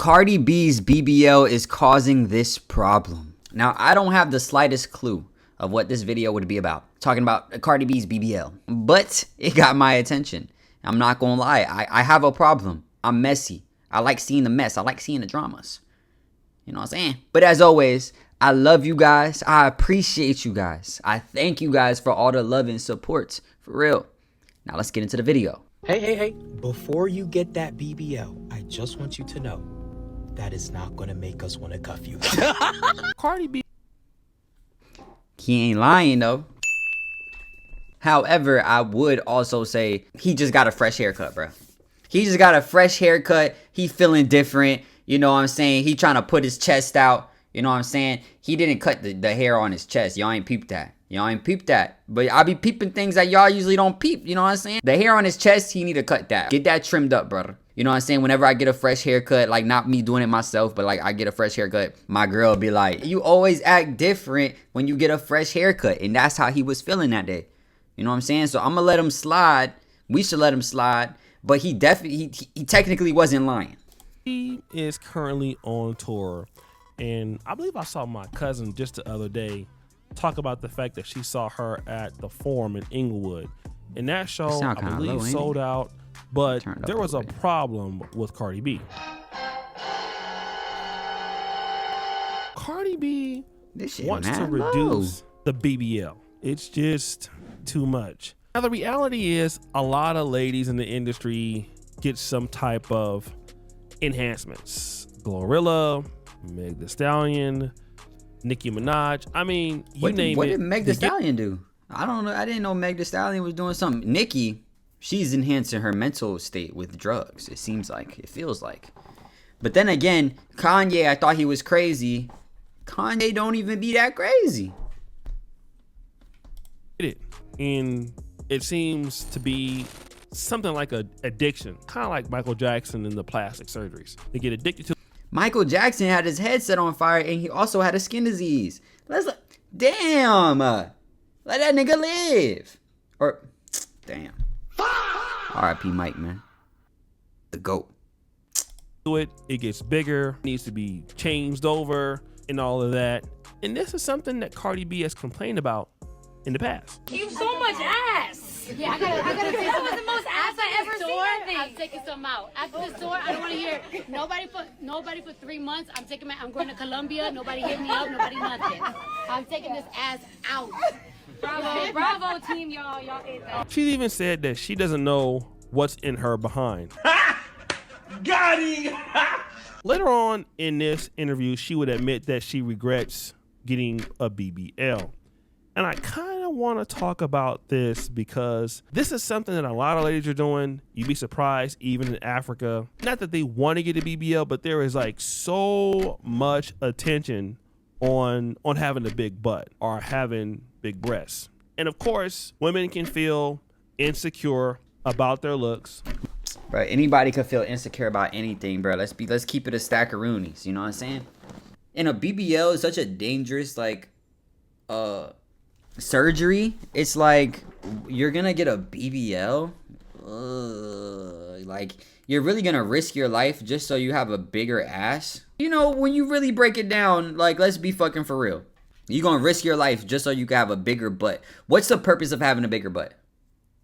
Cardi B's BBL is causing this problem. Now, I don't have the slightest clue of what this video would be about. Talking about Cardi B's BBL. But it got my attention. I'm not gonna lie. I have a problem. I'm messy. I like seeing the mess. I like seeing the dramas. You know what I'm saying? But as always, I love you guys. I appreciate you guys. I thank you guys for all the love and support. For real. Now let's get into the video. Hey. Before you get that BBL, I just want you to know that is not going to make us want to cuff you. Cardi B. He ain't lying though. However, I would also say he just got a fresh haircut, bro. He just got a fresh haircut. He feeling different. You know what I'm saying? He trying to put his chest out. You know what I'm saying? He didn't cut the hair on his chest. Y'all ain't peeped that. Y'all ain't peeped that. But I be peeping things that y'all usually don't peep. You know what I'm saying? The hair on his chest, he need to cut that. Get that trimmed up, brother. You know what I'm saying? Whenever I get a fresh haircut, like not me doing it myself, but like I get a fresh haircut, my girl will be like, you always act different when you get a fresh haircut. And that's how he was feeling that day. You know what I'm saying? So I'm going to let him slide. We should let him slide. But he definitely, he technically wasn't lying. He is currently on tour. And I believe I saw my cousin just the other day talk about the fact that she saw her at the Forum in Inglewood. And that show, I believe, sold out. But there was a problem with Cardi B. Cardi B wants to reduce the BBL. It's just too much. Now, the reality is a lot of ladies in the industry get some type of enhancements. Glorilla, Meg Thee Stallion, Nicki Minaj. I mean, you name it. What did Meg Thee Stallion do? I don't know. I didn't know Meg Thee Stallion was doing something. Nicki, she's enhancing her mental state with drugs. It seems like. It feels like. But then again, Kanye, I thought he was crazy. Kanye don't even be that crazy. And it seems to be something like an addiction, kind of like Michael Jackson and the plastic surgeries. They get addicted to. Michael Jackson had his head set on fire and he also had a skin disease. Damn. Let that nigga live. Or, damn. R.I.P. Mike, man. The GOAT. It gets bigger, needs to be changed over and all of that. And this is something that Cardi B has complained about in the past. You so much ass. Yeah, I gotta say that was the most ass I ever seen. I'm taking some out. After the store, I don't want to hear nobody for 3 months. I'm going to Colombia. Nobody hit me up. Nobody nothing. I'm taking this ass out. Bravo team, y'all ate that. She even said that she doesn't know what's in her behind. Got him! Later on in this interview, she would admit that she regrets getting a BBL. And I kind of want to talk about this because this is something that a lot of ladies are doing. You'd be surprised, even in Africa. Not that they want to get a BBL, but there is like so much attention on having a big butt or having big breasts. And of course, women can feel insecure about their looks. Bro, anybody could feel insecure about anything, bro. Let's keep it a stack of Roonies. You know what I'm saying? And a BBL is such a dangerous, like, surgery. It's like you're gonna get a BBL. Like you're really gonna risk your life just so you have a bigger ass. You know, when you really break it down, like let's be fucking for real. You're gonna risk your life just so you can have a bigger butt. What's the purpose of having a bigger butt?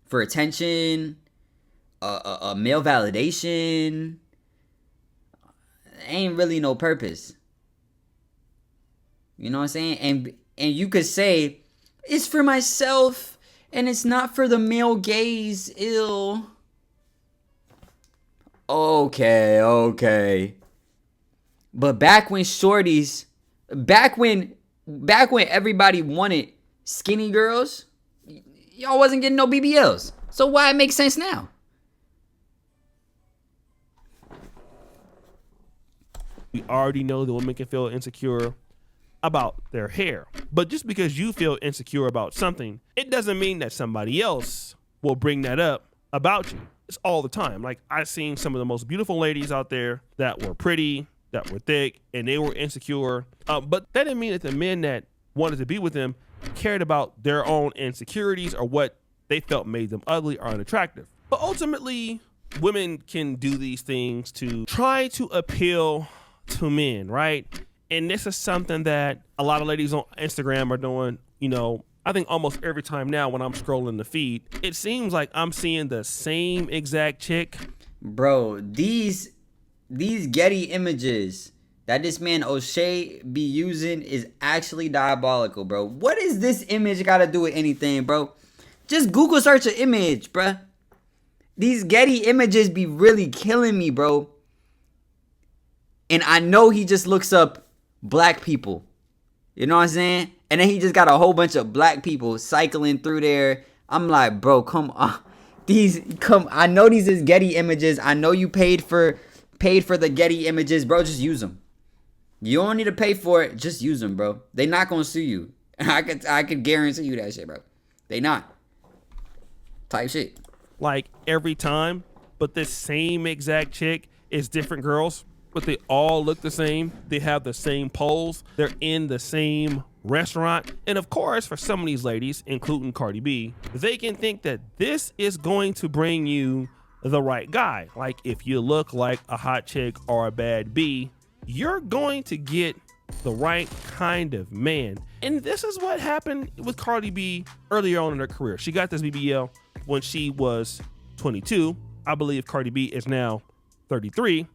For attention, a male validation. Ain't really no purpose. You know what I'm saying? And you could say it's for myself and it's not for the male gaze. Ill. Okay. But back when shorties, back when everybody wanted skinny girls, y'all wasn't getting no BBLs. So why it makes sense now? We already know that women can feel insecure about their hair. But just because you feel insecure about something, it doesn't mean that somebody else will bring that up about you. It's all the time. Like I've seen some of the most beautiful ladies out there that were pretty, that were thick, and they were insecure. But that didn't mean that the men that wanted to be with them cared about their own insecurities or what they felt made them ugly or unattractive. But ultimately, women can do these things to try to appeal to men, right? And this is something that a lot of ladies on Instagram are doing. You know, I think almost every time now when I'm scrolling the feed, it seems like I'm seeing the same exact chick. Bro, these Getty images that this man O'Shea be using is actually diabolical, bro. What is this image got to do with anything, bro? Just Google search an image, bro. These Getty images be really killing me, bro. And I know he just looks up black people. You know what I'm saying? And then he just got a whole bunch of black people cycling through there. I'm like, bro, come on. I know these is Getty images. I know you paid for the Getty images, bro. Just use them. You don't need to pay for it. Just use them, bro. They not gonna sue you. I could guarantee you that shit, bro. They not. Type shit. Like every time, but this same exact chick is different girls, but they all look the same. They have the same pose. They're in the same restaurant. And of course, for some of these ladies, including Cardi B, they can think that this is going to bring you the right guy. Like if you look like a hot chick or a bad B, you're going to get the right kind of man. And this is what happened with Cardi B earlier on in her career. She got this BBL when she was 22. I believe Cardi B is now 33.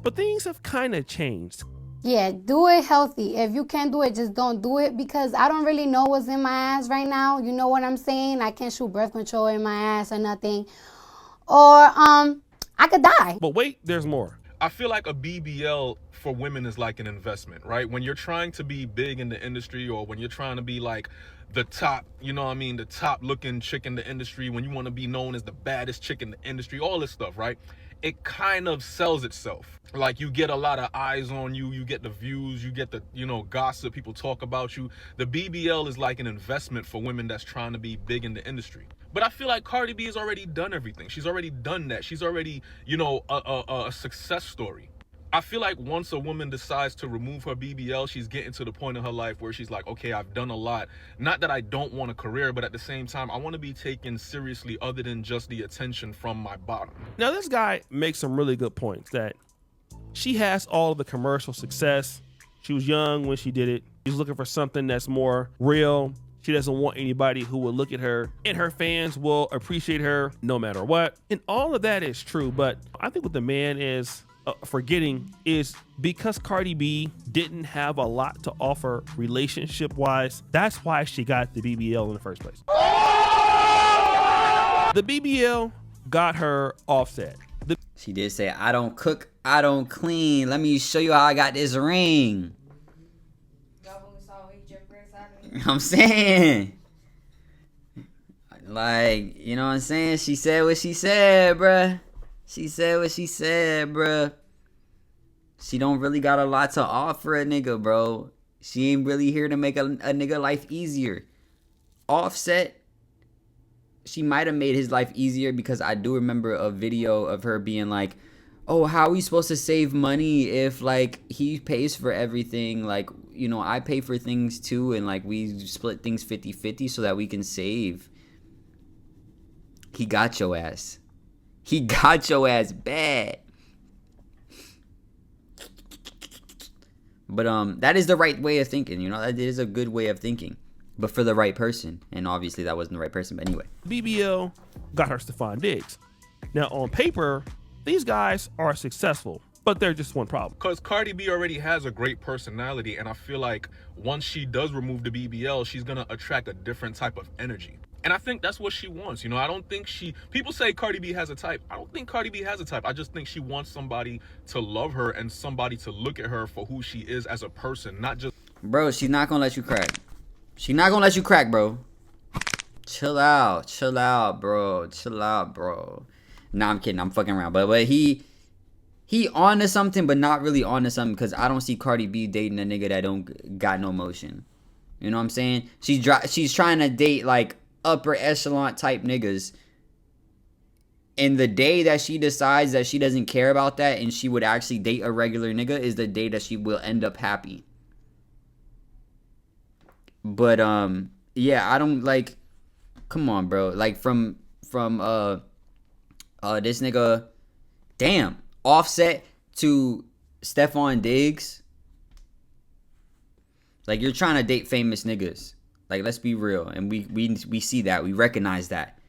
But things have kind of changed. Yeah, do it healthy. If you can't do it, just don't do it, because I don't really know what's in my ass right now. You know what I'm saying? I can't shoot birth control in my ass or nothing. Or I could die. But wait, there's more. I feel like a BBL for women is like an investment, right? When you're trying to be big in the industry, or when you're trying to be like the top, you know what I mean, the top looking chick in the industry, when you want to be known as the baddest chick in the industry, all this stuff, right? It kind of sells itself. Like you get a lot of eyes on you, you get the views, you get the, you know, gossip, people talk about you. The BBL is like an investment for women that's trying to be big in the industry. But I feel like Cardi B has already done everything. She's already done that. She's already, you know, a success story. I feel like once a woman decides to remove her BBL, she's getting to the point in her life where she's like, okay, I've done a lot. Not that I don't want a career, but at the same time, I want to be taken seriously other than just the attention from my bottom. Now, this guy makes some really good points that she has all of the commercial success. She was young when she did it. She's looking for something that's more real. She doesn't want anybody who will look at her, and her fans will appreciate her no matter what. And all of that is true, but I think what the man is forgetting is because Cardi B didn't have a lot to offer relationship-wise, that's why she got the BBL in the first place. The BBL got her Offset. She did say, I don't cook, I don't clean. Let me show you how I got this ring. I'm saying, like, you know what I'm saying? She said what she said, bruh. She said what she said, bruh. She don't really got a lot to offer a nigga, bro. She ain't really here to make a nigga life easier. Offset, she might have made his life easier, because I do remember a video of her being like, oh, how are we supposed to save money if, like, he pays for everything? Like, you know, I pay for things too, and, like, we split things 50-50 so that we can save. He got your ass. He got your ass bad. But that is the right way of thinking, you know? That is a good way of thinking. But for the right person. And obviously that wasn't the right person, but anyway. BBL got her Stephon Diggs. Now, on paper, these guys are successful, but they're just one problem. Because Cardi B already has a great personality, and I feel like once she does remove the BBL, she's going to attract a different type of energy. And I think that's what she wants. You know, I don't think people say Cardi B has a type. I don't think Cardi B has a type. I just think she wants somebody to love her and somebody to look at her for who she is as a person, not just... Bro, she's not going to let you crack. She's not going to let you crack, bro. Chill out, bro. Chill out, bro. Nah, I'm kidding. I'm fucking around. But he on to something, but not really on to something, because I don't see Cardi B dating a nigga that don't got no motion. You know what I'm saying? She's trying to date, like, upper echelon type niggas. And the day that she decides that she doesn't care about that and she would actually date a regular nigga is the day that she will end up happy. But yeah, I don't, like, come on, bro. Like, from this nigga Damn. Offset to Stephon Diggs. Like, you're trying to date famous niggas. Like, let's be real. And we see that. We recognize that.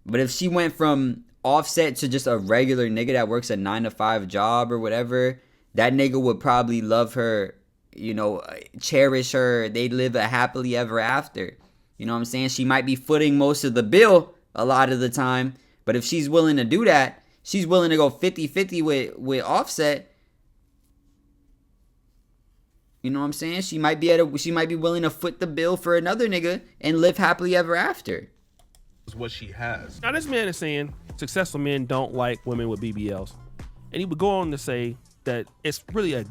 But if she went from Offset to just a regular nigga that works a 9-to-5 job or whatever, that nigga would probably love her, you know, cherish her. They'd live a happily ever after. You know what I'm saying? She might be footing most of the bill a lot of the time. But if she's willing to do that, she's willing to go 50-50 with Offset. You know what I'm saying? She might be willing to foot the bill for another nigga and live happily ever after. Is what she has. Now this man is saying successful men don't like women with BBLs. And he would go on to say that it's really a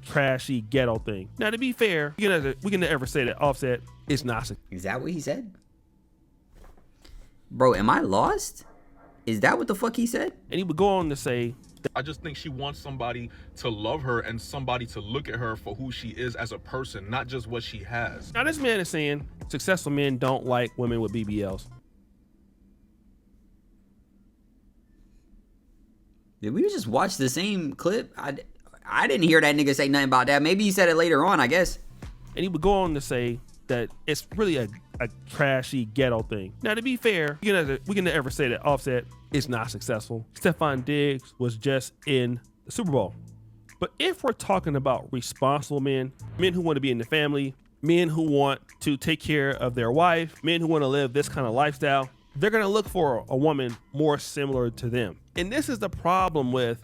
trashy ghetto thing. Now to be fair, we can never say that Offset is not. Is that what he said? Bro, am I lost? Is that what the fuck he said? And he would go on to say, I just think she wants somebody to love her and somebody to look at her for who she is as a person, not just what she has. now this man is saying successful men don't like women with BBLs. Did we just watch the same clip? I didn't hear that nigga say nothing about that. Maybe he said it later on, I guess. And he would go on to say that it's really a trashy ghetto thing. Now to be fair, we can never say that Offset is not successful. Stephon Diggs was just in the Super Bowl. But if we're talking about responsible men who want to be in the family, men who want to take care of their wife, men who want to live this kind of lifestyle, they're going to look for a woman more similar to them. And this is the problem with,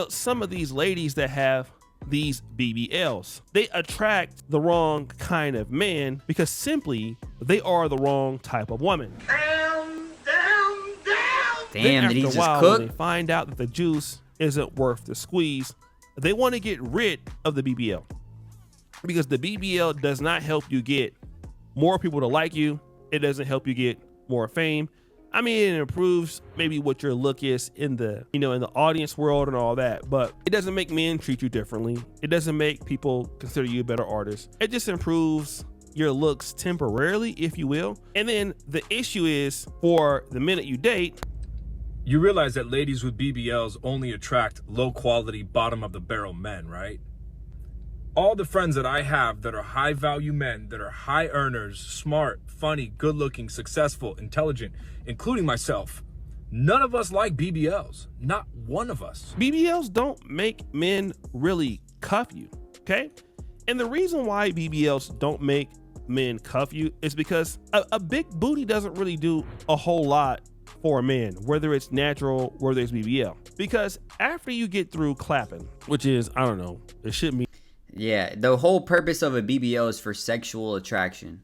some of these ladies that have these BBLs. They attract the wrong kind of man because simply they are the wrong type of woman. Damn, did he just while, cook? When they find out that the juice isn't worth the squeeze, they want to get rid of the BBL. Because the BBL does not help you get more people to like you. It doesn't help you get more fame. I mean, it improves maybe what your look is in the, in the audience world and all that, but it doesn't make men treat you differently. It doesn't make people consider you a better artist. It just improves your looks temporarily, if you will. And then the issue is for the minute you date, you realize that ladies with BBLs only attract low quality, bottom of the barrel men, right? All the friends that I have that are high value men, that are high earners, smart, funny, good looking, successful, intelligent, including myself, none of us like BBLs. Not one of us. BBLs don't make men really cuff you, okay? And the reason why BBLs don't make men cuff you is because a big booty doesn't really do a whole lot for a man, whether it's natural, whether it's BBL. Because after you get through clapping, which is, I don't know, it shouldn't be. Yeah, the whole purpose of a BBL is for sexual attraction.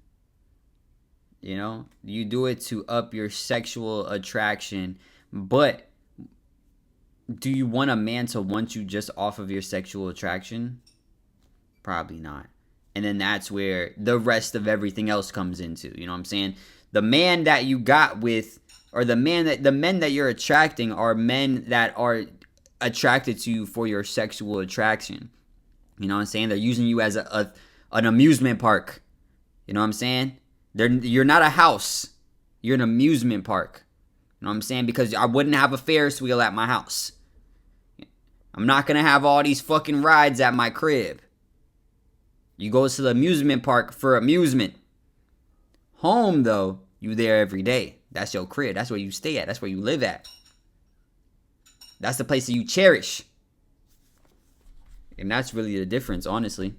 You do it to up your sexual attraction, but do you want a man to want you just off of your sexual attraction? Probably not. And then that's where the rest of everything else comes into, you know what I'm saying? The man that you got with, or the men that you're attracting are men that are attracted to you for your sexual attraction. You know what I'm saying? They're using you as an amusement park. You know what I'm saying? You're not a house. You're an amusement park. You know what I'm saying? Because I wouldn't have a Ferris wheel at my house. I'm not going to have all these fucking rides at my crib. You go to the amusement park for amusement. Home, though, you there every day. That's your crib. That's where you stay at. That's where you live at. That's the place that you cherish. And that's really the difference, honestly.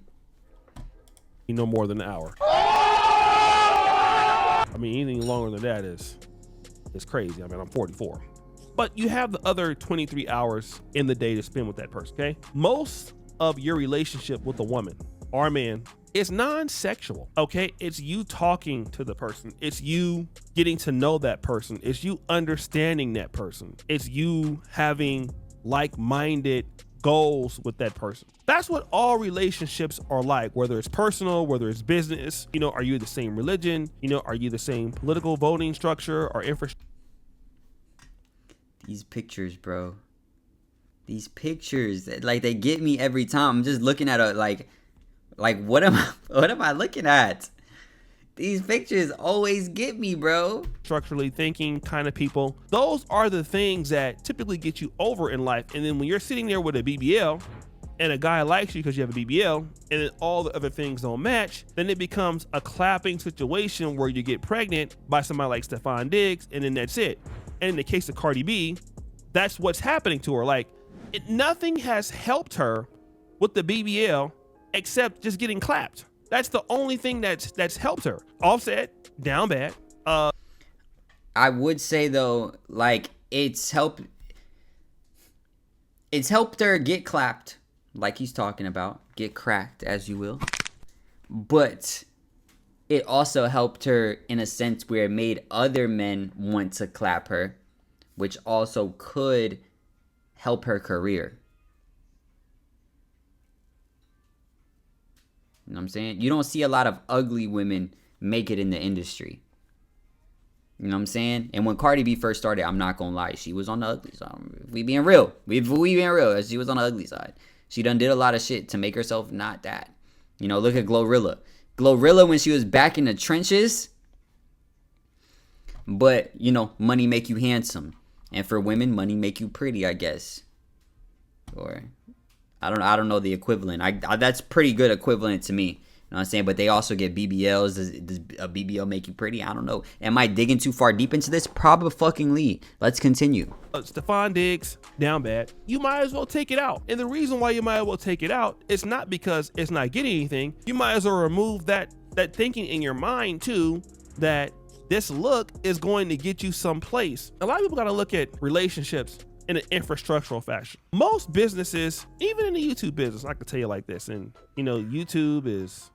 No more than an hour. I mean, anything longer than that is crazy. I mean, I'm 44. But you have the other 23 hours in the day to spend with that person, okay? Most of your relationship with a woman or a man is non-sexual, okay? It's you talking to the person. It's you getting to know that person. It's you understanding that person. It's you having like-minded goals with that person. That's what all relationships are like, whether it's personal, whether it's business. Are you the same religion? Are you the same political voting structure or infrastructure? These pictures, bro. These pictures, like, they get me every time. I'm just looking at like what am I looking at? These pictures always get me, bro. Structurally thinking kind of people. Those are the things that typically get you over in life. And then when you're sitting there with a BBL and a guy likes you because you have a BBL and then all the other things don't match, then it becomes a clapping situation where you get pregnant by somebody like Stefan Diggs, and then that's it. And in the case of Cardi B, that's what's happening to her. Like, nothing has helped her with the BBL except just getting clapped. That's the only thing that's helped her. Offset, down bad. I would say though, like it's helped her get clapped, like he's talking about, get cracked, as you will. But it also helped her in a sense where it made other men want to clap her, which also could help her career. You know what I'm saying? You don't see a lot of ugly women make it in the industry. You know what I'm saying? And when Cardi B first started, I'm not gonna lie, she was on the ugly side. We being real. We being real. She was on the ugly side. She done did a lot of shit to make herself not that. You know, look at Glorilla. Glorilla when she was back in the trenches. But, you know, money make you handsome. And for women, money make you pretty, I guess. Or I don't know the equivalent. That's pretty good equivalent to me. You know what I'm saying? But they also get BBLs. Does a BBL make you pretty? I don't know. Am I digging too far deep into this? Probably. Let's continue. Stefan Diggs, down bad. You might as well take it out. And the reason why you might as well take it out is not because it's not getting anything. You might as well remove that thinking in your mind too, that this look is going to get you someplace. A lot of people got to look at relationships in an infrastructural fashion. Most businesses, even in the YouTube business, I can tell you like this, and you know, YouTube is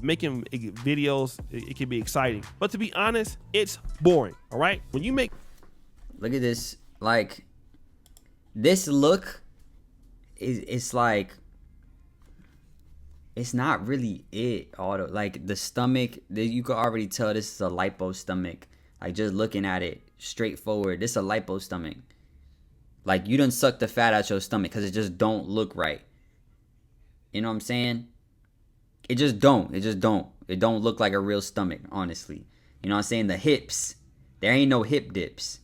making videos, it can be exciting, but to be honest, it's boring. All right, when you make, look at this, like this look it's like it's not really it. Like the stomach, you could already tell this is a lipo stomach. Like just looking at it straightforward, this is a lipo stomach. Like you done suck the fat out your stomach because it just don't look right. You know what I'm saying? It don't look like a real stomach, honestly. You know what I'm saying? The hips, there ain't no hip dips.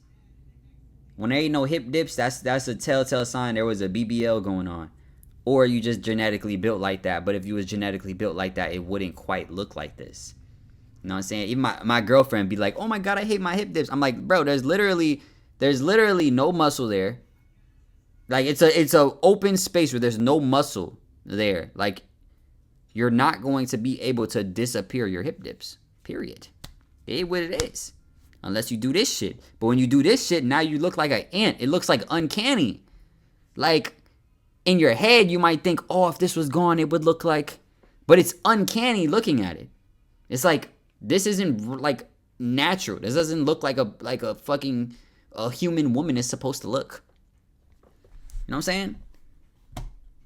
When there ain't no hip dips, that's a telltale sign there was a BBL going on. Or you just genetically built like that. But if you was genetically built like that, it wouldn't quite look like this. You know what I'm saying? Even my girlfriend be like, oh my God, I hate my hip dips. I'm like, bro, there's literally no muscle there. Like it's a open space where there's no muscle there. Like you're not going to be able to disappear your hip dips. Period. It is what it is. Unless you do this shit. But when you do this shit, now you look like an ant. It looks like uncanny. Like in your head, you might think, oh, if this was gone, it would look like. But it's uncanny looking at it. It's like this isn't like natural. This doesn't look like a fucking human woman is supposed to look. You know what I'm saying?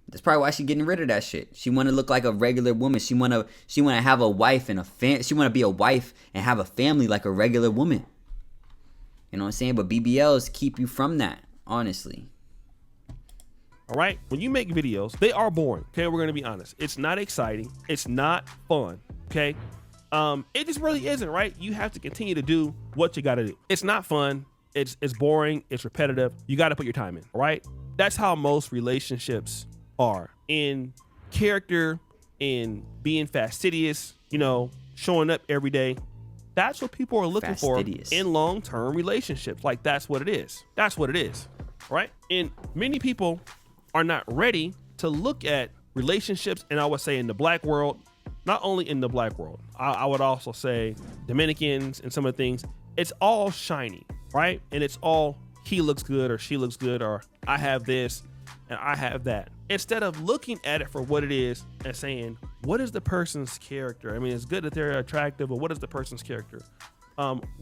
That's probably why she's getting rid of that shit. She want to look like a regular woman. She want to have a wife and she want to be a wife and have a family like a regular woman. You know what I'm saying? But BBLs keep you from that, honestly. All right, when you make videos, they are boring. Okay, we're gonna be honest. It's not exciting. It's not fun. Okay, it just really isn't. Right? You have to continue to do what you got to do. It's not fun. It's boring. It's repetitive. You got to put your time in. All right. That's how most relationships are, in character, in being fastidious. You know, showing up every day. That's what people are looking for in long-term relationships. Like that's what it is. That's what it is. Right? And many people are not ready to look at relationships, and I would say in the black world, not only in the black world, I would also say Dominicans and some of the things, it's all shiny, right? And it's all he looks good or she looks good or I have this and I have that. Instead of looking at it for what it is and saying, what is the person's character? I mean, it's good that they're attractive, but what is the person's character?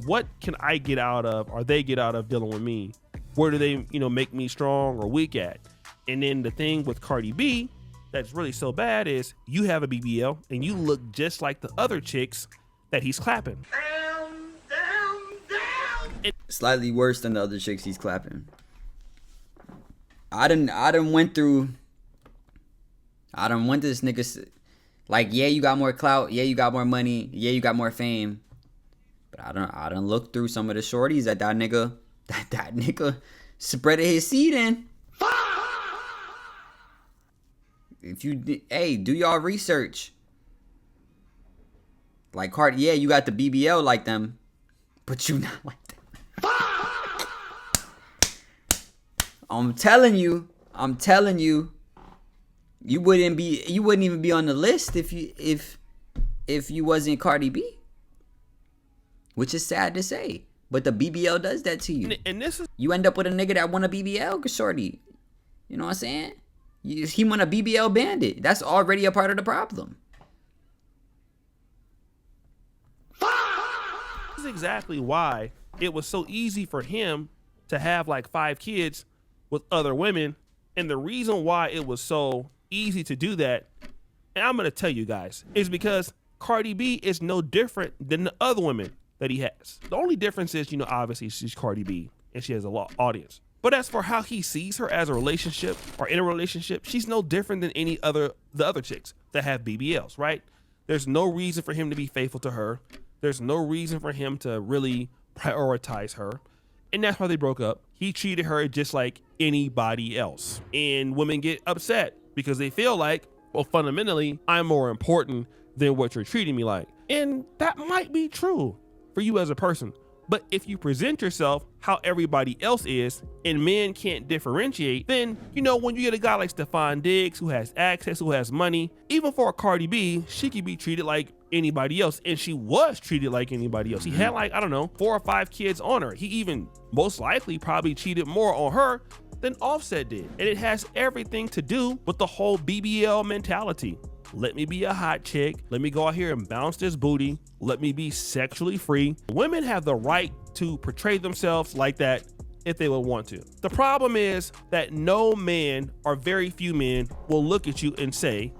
What can I get out of or they get out of dealing with me? Where do they, make me strong or weak at? And then the thing with Cardi B that's really so bad is you have a BBL and you look just like the other chicks that he's clapping. Slightly worse than the other chicks he's clapping. I done went this nigga. Like, yeah, you got more clout. Yeah, you got more money. Yeah, you got more fame. But I done looked through some of the shorties that nigga spreaded his seed in. If you, hey, do y'all research. Like Cardi, yeah, you got the BBL like them, but you not like them. I'm telling you, you wouldn't even be on the list if you wasn't Cardi B. Which is sad to say, but the BBL does that to you. And this is, you end up with a nigga that want a BBL shorty. You know what I'm saying? He want a BBL bandit. That's already a part of the problem. this is exactly why it was so easy for him to have like 5 kids with other women. And the reason why it was so easy to do that, and I'm going to tell you guys, is because Cardi B is no different than the other women that he has. The only difference is, obviously she's Cardi B and she has a lot of audience. But as for how he sees her as a relationship or in a relationship, she's no different than the other chicks that have BBLs, right? There's no reason for him to be faithful to her. There's no reason for him to really prioritize her. And that's why they broke up. He treated her just like anybody else. And women get upset because they feel like, well, fundamentally, I'm more important than what you're treating me like. And that might be true for you as a person. But if you present yourself how everybody else is and men can't differentiate, then, when you get a guy like Stephon Diggs who has access, who has money, even for a Cardi B, she could be treated like anybody else. And she was treated like anybody else. He had 4 or 5 kids on her. He even most likely probably cheated more on her than Offset did. And it has everything to do with the whole BBL mentality. Let me be a hot chick. Let me go out here and bounce this booty. Let me be sexually free. Women have the right to portray themselves like that if they would want to. The problem is that no man or very few men will look at you and say,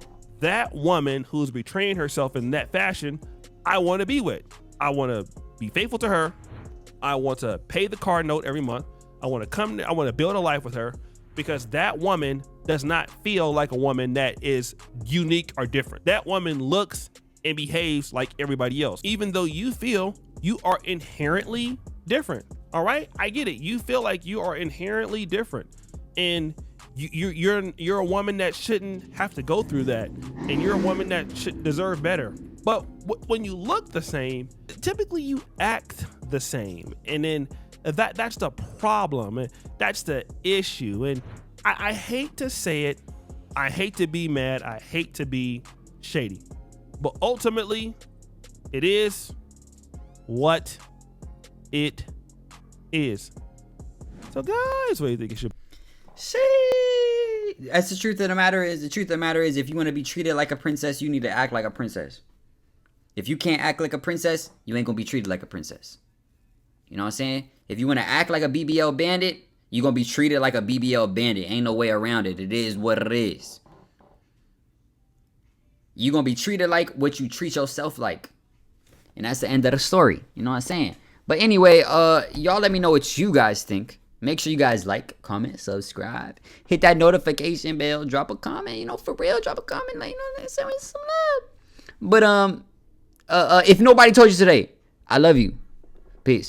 that woman who's betraying herself in that fashion, I want to be with. I want to be faithful to her. I want to pay the car note every month. I want to build a life with her, because that woman does not feel like a woman that is unique or different. That woman looks and behaves like everybody else, even though you feel you are inherently different. All right, I get it. You feel like you are inherently different, and you're a woman that shouldn't have to go through that, and you're a woman that should deserve better. But when you look the same, typically you act the same, and then that's the problem, and that's the issue. And I hate to say it, I hate to be mad, I hate to be shady, but ultimately it is what it is. So guys, what do you think it should be? That's the truth of the matter is. The truth of the matter is, if you want to be treated like a princess, you need to act like a princess. If you can't act like a princess, you ain't gonna be treated like a princess. You know what I'm saying? If you want to act like a BBL bandit, you're going to be treated like a BBL bandit. Ain't no way around it. It is what it is. You're going to be treated like what you treat yourself like. And that's the end of the story. You know what I'm saying? But anyway, y'all let me know what you guys think. Make sure you guys like, comment, subscribe. Hit that notification bell. Drop a comment. For real, drop a comment. Send me some love. But if nobody told you today, I love you. Peace.